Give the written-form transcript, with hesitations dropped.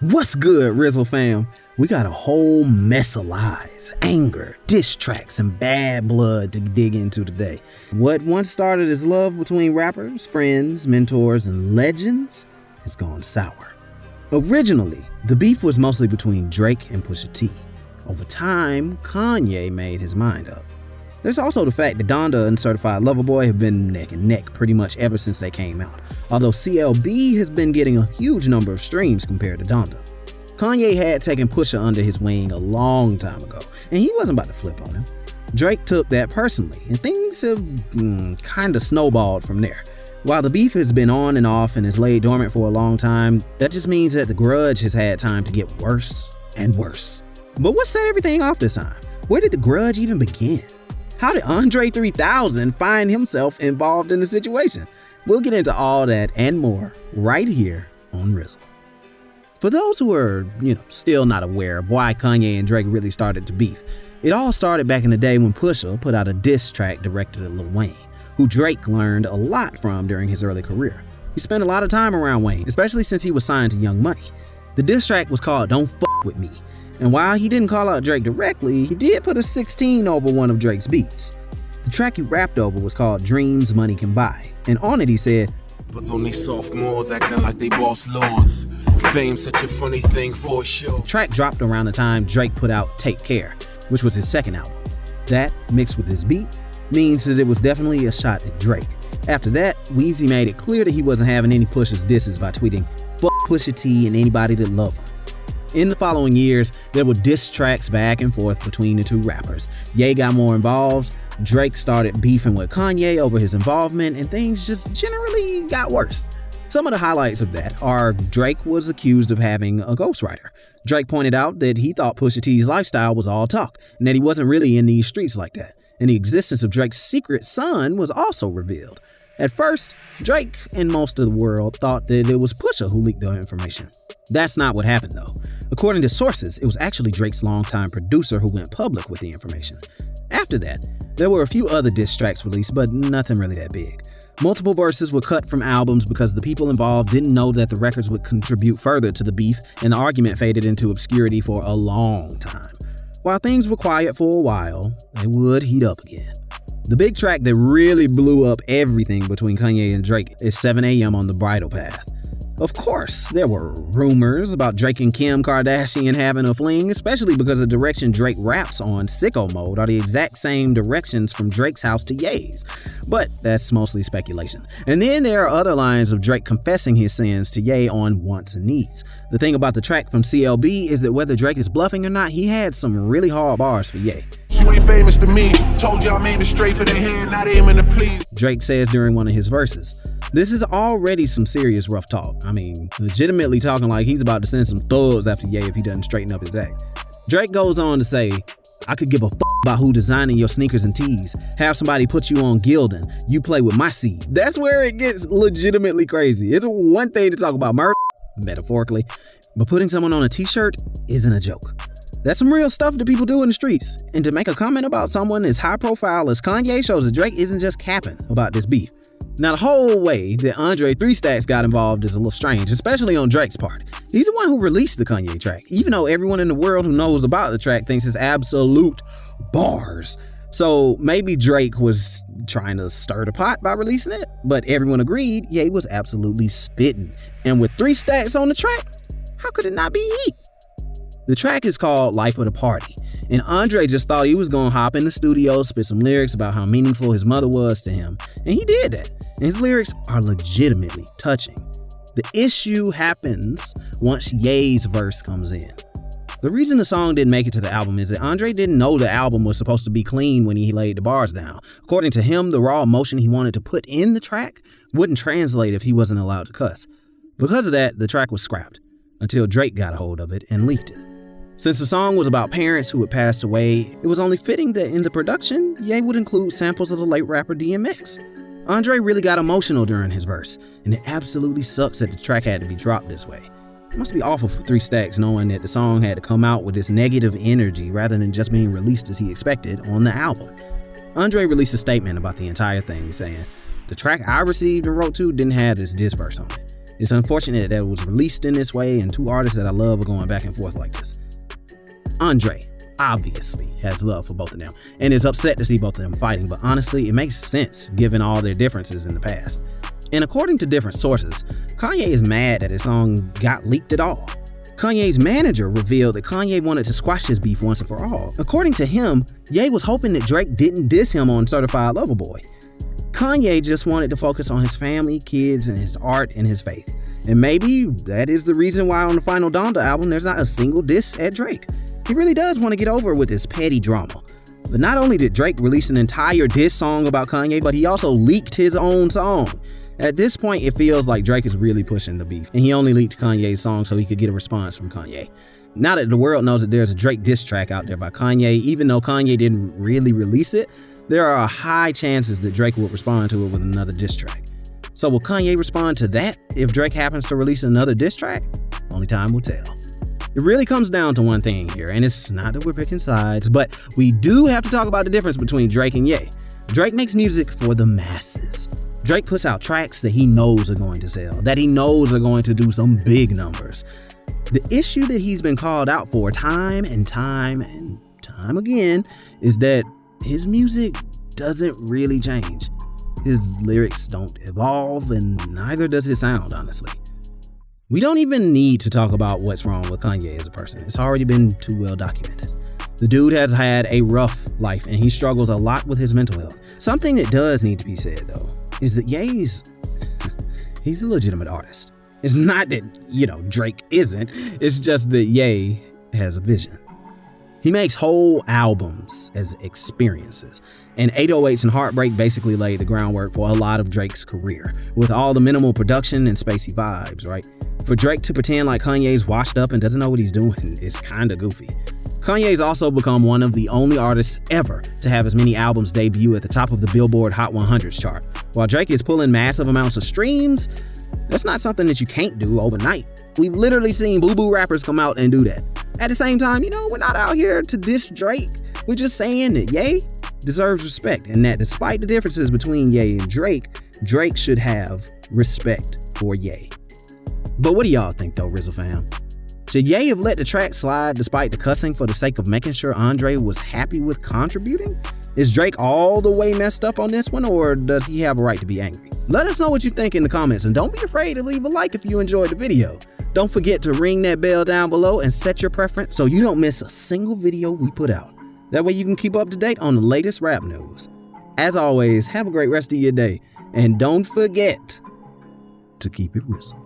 What's good, Rizzle fam? We got a whole mess of lies, anger, diss tracks, and bad blood to dig into today. What once started as love between rappers, friends, mentors, and legends has gone sour. Originally, the beef was mostly between Drake and Pusha T. Over time, Kanye made his mind up. There's also the fact that Donda and Certified Lover Boy have been neck and neck pretty much ever since they came out, although CLB has been getting a huge number of streams compared to Donda. Kanye had taken Pusha under his wing a long time ago, and he wasn't about to flip on him. Drake took that personally, and things have kinda snowballed from there. While the beef has been on and off and has laid dormant for a long time, that just means that the grudge has had time to get worse and worse. But what set everything off this time? Where did the grudge even begin? How did Andre 3000 find himself involved in the situation? We'll get into all that and more right here on Rizzle. For those who are, still not aware of why Kanye and Drake really started to beef, it all started back in the day when Pusha put out a diss track directed at Lil Wayne, who Drake learned a lot from during his early career. He spent a lot of time around Wayne, especially since he was signed to Young Money. The diss track was called Don't Fuck With Me. And while he didn't call out Drake directly, he did put a 16 over one of Drake's beats. The track he rapped over was called Dreams Money Can Buy, and on it he said, "But only sophomores acting like they boss lords. Fame's such a funny thing for sure." The track dropped around the time Drake put out Take Care, which was his second album. That, mixed with his beat, means that it was definitely a shot at Drake. After that, Weezy made it clear that he wasn't having any Pusha's disses by tweeting, "Fuck Pusha T and anybody that love him." In the following years, there were diss tracks back and forth between the two rappers. Ye got more involved, Drake started beefing with Kanye over his involvement, and things just generally got worse. Some of the highlights of that are Drake was accused of having a ghostwriter. Drake pointed out that he thought Pusha T's lifestyle was all talk, and that he wasn't really in these streets like that. And the existence of Drake's secret son was also revealed. At first, Drake and most of the world thought that it was Pusha who leaked the information. That's not what happened though. According to sources, it was actually Drake's longtime producer who went public with the information. After that, there were a few other diss tracks released, but nothing really that big. Multiple verses were cut from albums because the people involved didn't know that the records would contribute further to the beef, and the argument faded into obscurity for a long time. While things were quiet for a while, they would heat up again. The big track that really blew up everything between Kanye and Drake is 7 a.m. on the Bridle Path. Of course, there were rumors about Drake and Kim Kardashian having a fling, especially because the direction Drake raps on Sicko Mode are the exact same directions from Drake's house to Ye's. But that's mostly speculation. And then there are other lines of Drake confessing his sins to Ye on Wants and Needs. The thing about the track from CLB is that whether Drake is bluffing or not, he had some really hard bars for Ye. "You ain't famous to me. Told you I made it straight for the head, not aiming to please." Drake says during one of his verses. This is already some serious rough talk. I mean, legitimately talking like he's about to send some thugs after Ye if he doesn't straighten up his act. Drake goes on to say, "I could give a about who designing your sneakers and tees. Have somebody put you on Gildan. You play with my seed." That's where it gets legitimately crazy. It's one thing to talk about murder, metaphorically, but putting someone on a t-shirt isn't a joke. That's some real stuff that people do in the streets. And to make a comment about someone as high profile as Kanye shows that Drake isn't just capping about this beef. Now, the whole way that Andre 3 Stacks got involved is a little strange, especially on Drake's part. He's the one who released the Kanye track, even though everyone in the world who knows about the track thinks it's absolute bars. So maybe Drake was trying to stir the pot by releasing it, but everyone agreed Ye was absolutely spitting. And with 3 Stacks on the track, how could it not be heat? The track is called Life of the Party, and Andre just thought he was gonna hop in the studio, spit some lyrics about how meaningful his mother was to him, and he did that. And his lyrics are legitimately touching. The issue happens once Ye's verse comes in. The reason the song didn't make it to the album is that Andre didn't know the album was supposed to be clean when he laid the bars down. According to him, the raw emotion he wanted to put in the track wouldn't translate if he wasn't allowed to cuss. Because of that, the track was scrapped until Drake got a hold of it and leaked it. Since the song was about parents who had passed away, it was only fitting that in the production, Ye would include samples of the late rapper DMX. Andre really got emotional during his verse, and it absolutely sucks that the track had to be dropped this way. It must be awful for 3 Stacks knowing that the song had to come out with this negative energy rather than just being released as he expected on the album. Andre released a statement about the entire thing saying, "The track I received and wrote to didn't have this verse on it. It's unfortunate that it was released in this way, and two artists that I love are going back and forth like this. Andre obviously has love for both of them and is upset to see both of them fighting, but honestly, it makes sense given all their differences in the past. And according to different sources, Kanye is mad that his song got leaked at all. Kanye's manager revealed that Kanye wanted to squash his beef once and for all. According to him, Ye was hoping that Drake didn't diss him on Certified Lover Boy. Kanye just wanted to focus on his family, kids, and his art and his faith. And maybe that is the reason why on the final Donda album there's not a single diss at Drake. He really does want to get over with his petty drama. But not only did Drake release an entire diss song about Kanye, but he also leaked his own song. At this point, it feels like Drake is really pushing the beef, and he only leaked Kanye's song so he could get a response from Kanye. Now that the world knows that there's a Drake diss track out there by Kanye, even though Kanye didn't really release it, there are high chances that Drake will respond to it with another diss track. So will Kanye respond to that if Drake happens to release another diss track? Only time will tell. It really comes down to one thing here, and it's not that we're picking sides, but we do have to talk about the difference between Drake and Ye. Drake makes music for the masses. Drake puts out tracks that he knows are going to sell, that he knows are going to do some big numbers. The issue that he's been called out for time and time again is that his music doesn't really change. His lyrics don't evolve, and neither does his sound, honestly. We don't even need to talk about what's wrong with Kanye as a person. It's already been too well documented. The dude has had a rough life, and he struggles a lot with his mental health. Something that does need to be said, though, is that he's a legitimate artist. It's not that, Drake isn't. It's just that Ye has a vision. He makes whole albums as experiences, and 808s and Heartbreak basically laid the groundwork for a lot of Drake's career, with all the minimal production and spacey vibes, right? For Drake to pretend like Kanye's washed up and doesn't know what he's doing is kinda goofy. Kanye's also become one of the only artists ever to have as many albums debut at the top of the Billboard Hot 100s chart. While Drake is pulling massive amounts of streams, that's not something that you can't do overnight. We've literally seen boo-boo rappers come out and do that. At the same time, we're not out here to diss Drake. We're just saying that Ye deserves respect, and that despite the differences between Ye and Drake, Drake should have respect for Ye. But what do y'all think though, Rizzle fam? Should Ye have let the track slide despite the cussing for the sake of making sure Andre was happy with contributing? Is Drake all the way messed up on this one, or does he have a right to be angry? Let us know what you think in the comments, and don't be afraid to leave a like if you enjoyed the video. Don't forget to ring that bell down below and set your preference so you don't miss a single video we put out. That way you can keep up to date on the latest rap news. As always, have a great rest of your day, and don't forget to keep it Rizzle.